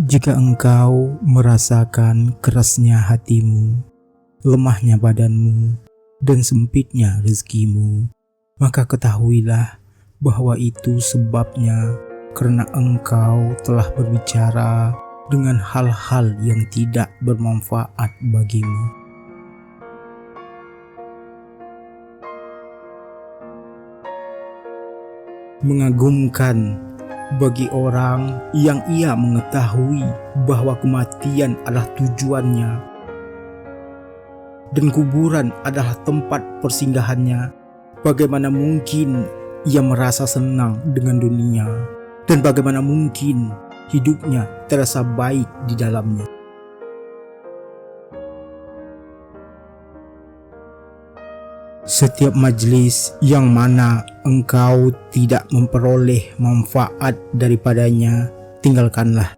Jika engkau merasakan kerasnya hatimu, lemahnya badanmu, dan sempitnya rezekimu, maka ketahuilah bahwa itu sebabnya karena engkau telah berbicara dengan hal-hal yang tidak bermanfaat bagimu. Mengagumkan bagi orang yang ia mengetahui bahwa kematian adalah tujuannya dan kuburan adalah tempat persinggahannya. Bagaimana mungkin ia merasa senang dengan dunia, dan bagaimana mungkin hidupnya terasa baik di dalamnya. Setiap majlis yang mana engkau tidak memperoleh manfaat daripadanya, tinggalkanlah.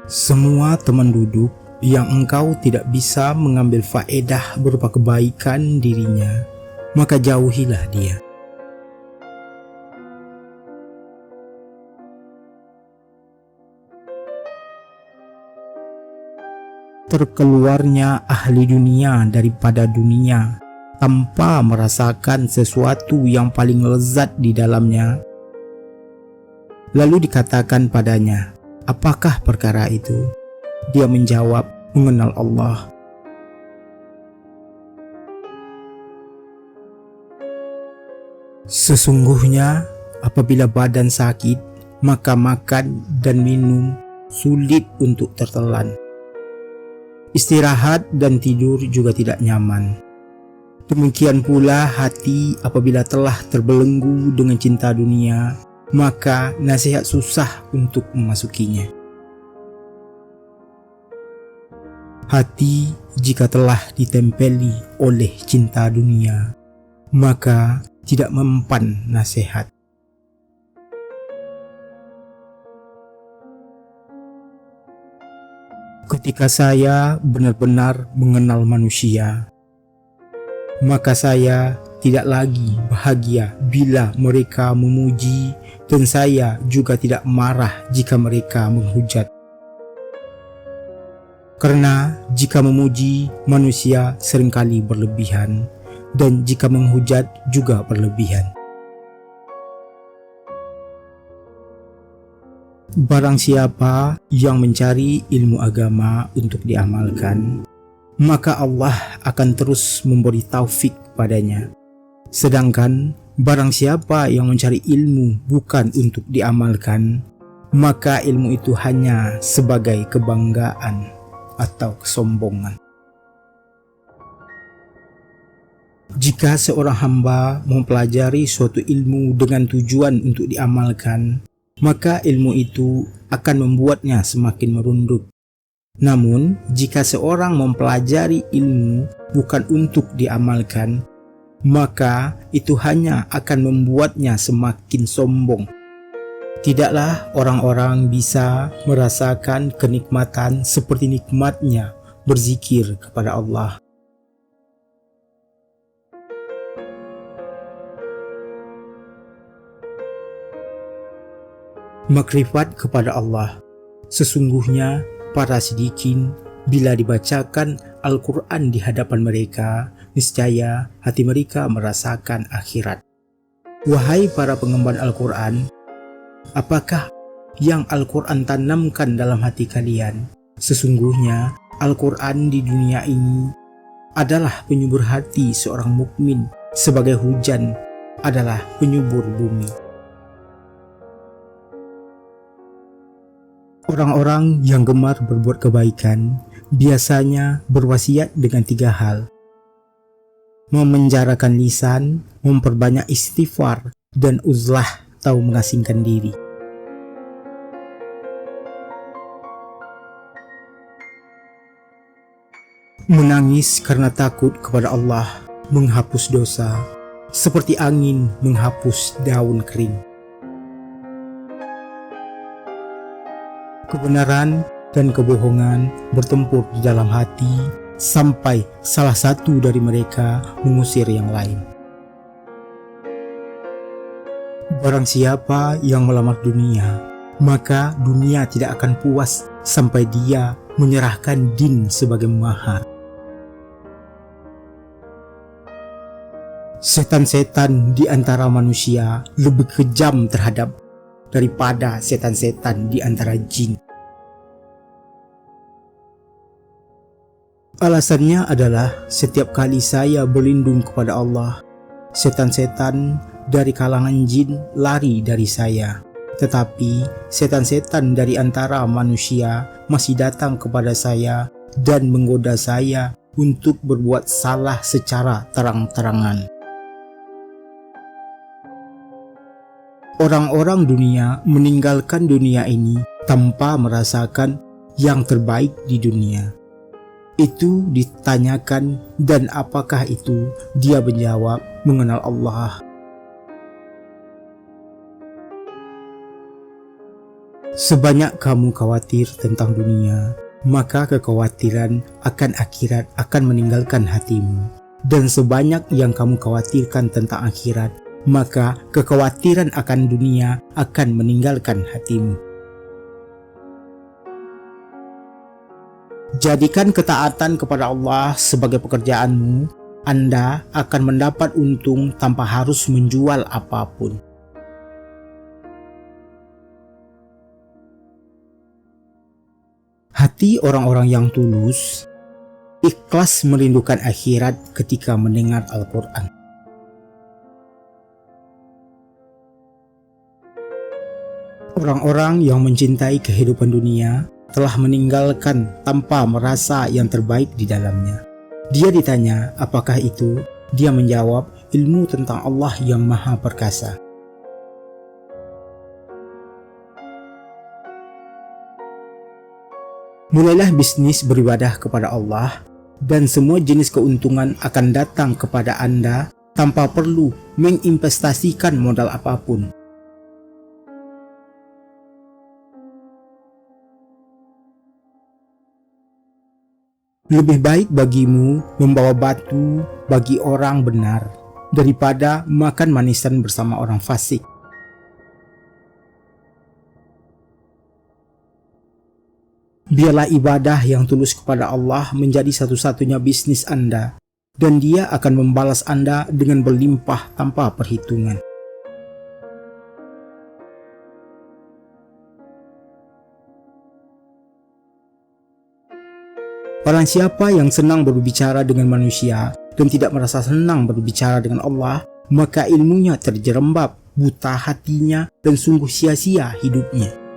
Semua teman duduk yang engkau tidak bisa mengambil faedah berupa kebaikan dirinya, maka jauhilah dia. Terkeluarnya ahli dunia daripada dunia tanpa merasakan sesuatu yang paling lezat di dalamnya. Lalu dikatakan padanya, apakah perkara itu? Dia menjawab, mengenal Allah. Sesungguhnya apabila badan sakit, maka makan dan minum sulit untuk tertelan. Istirahat dan tidur juga tidak nyaman. Demikian pula hati apabila telah terbelenggu dengan cinta dunia, maka nasihat susah untuk memasukinya. Hati jika telah ditempeli oleh cinta dunia, maka tidak mempan nasihat. Ketika saya benar-benar mengenal manusia, maka saya tidak lagi bahagia bila mereka memuji, dan saya juga tidak marah jika mereka menghujat. Karena jika memuji, manusia seringkali berlebihan, dan jika menghujat juga berlebihan. Barang siapa yang mencari ilmu agama untuk diamalkan, maka Allah akan terus memberi taufik padanya. Sedangkan barang siapa yang mencari ilmu bukan untuk diamalkan, maka ilmu itu hanya sebagai kebanggaan atau kesombongan. Jika seorang hamba mempelajari suatu ilmu dengan tujuan untuk diamalkan, maka ilmu itu akan membuatnya semakin merunduk. Namun, jika seorang mempelajari ilmu bukan untuk diamalkan, maka itu hanya akan membuatnya semakin sombong. Tidaklah orang-orang bisa merasakan kenikmatan seperti nikmatnya berzikir kepada Allah. Makrifat kepada Allah. Sesungguhnya para sidikin bila dibacakan Al-Quran di hadapan mereka, niscaya hati mereka merasakan akhirat. Wahai para pengemban Al-Quran, apakah yang Al-Quran tanamkan dalam hati kalian? Sesungguhnya Al-Quran di dunia ini adalah penyubur hati seorang mukmin, sebagai hujan adalah penyubur bumi. Orang-orang yang gemar berbuat kebaikan biasanya berwasiat dengan 3 hal: memenjarakan lisan, memperbanyak istighfar, dan uzlah atau mengasingkan diri. Menangis karena takut kepada Allah menghapus dosa, seperti angin menghapus daun kering. Kebenaran dan kebohongan bertempur di dalam hati sampai salah satu dari mereka mengusir yang lain. Barang siapa yang melamar dunia, maka dunia tidak akan puas sampai dia menyerahkan din sebagai mahar. Setan-setan di antara manusia lebih kejam terhadap daripada setan-setan di antara jin. Alasannya adalah setiap kali saya berlindung kepada Allah, setan-setan dari kalangan jin lari dari saya. Tetapi setan-setan dari antara manusia masih datang kepada saya dan menggoda saya untuk berbuat salah secara terang-terangan. Orang-orang dunia meninggalkan dunia ini tanpa merasakan yang terbaik di dunia. Itu ditanyakan, dan apakah itu? Dia menjawab, mengenal Allah. Sebanyak kamu khawatir tentang dunia, maka kekhawatiran akan akhirat akan meninggalkan hatimu. Dan sebanyak yang kamu khawatirkan tentang akhirat, maka kekhawatiran akan dunia akan meninggalkan hatimu. Jadikan ketaatan kepada Allah sebagai pekerjaanmu, Anda akan mendapat untung tanpa harus menjual apapun. Hati orang-orang yang tulus ikhlas merindukan akhirat ketika mendengar Al-Quran. Orang-orang yang mencintai kehidupan dunia telah meninggalkan tanpa merasa yang terbaik di dalamnya. Dia ditanya, apakah itu? Dia menjawab, ilmu tentang Allah yang Maha Perkasa. Mulailah bisnis beribadah kepada Allah, dan semua jenis keuntungan akan datang kepada Anda tanpa perlu menginvestasikan modal apapun. Lebih baik bagimu membawa batu bagi orang benar daripada makan manisan bersama orang fasik. Biarlah ibadah yang tulus kepada Allah menjadi satu-satunya bisnis Anda, dan Dia akan membalas Anda dengan berlimpah tanpa perhitungan. Barang siapa yang senang berbicara dengan manusia dan tidak merasa senang berbicara dengan Allah, maka ilmunya terjerembab, buta hatinya, dan sungguh sia-sia hidupnya.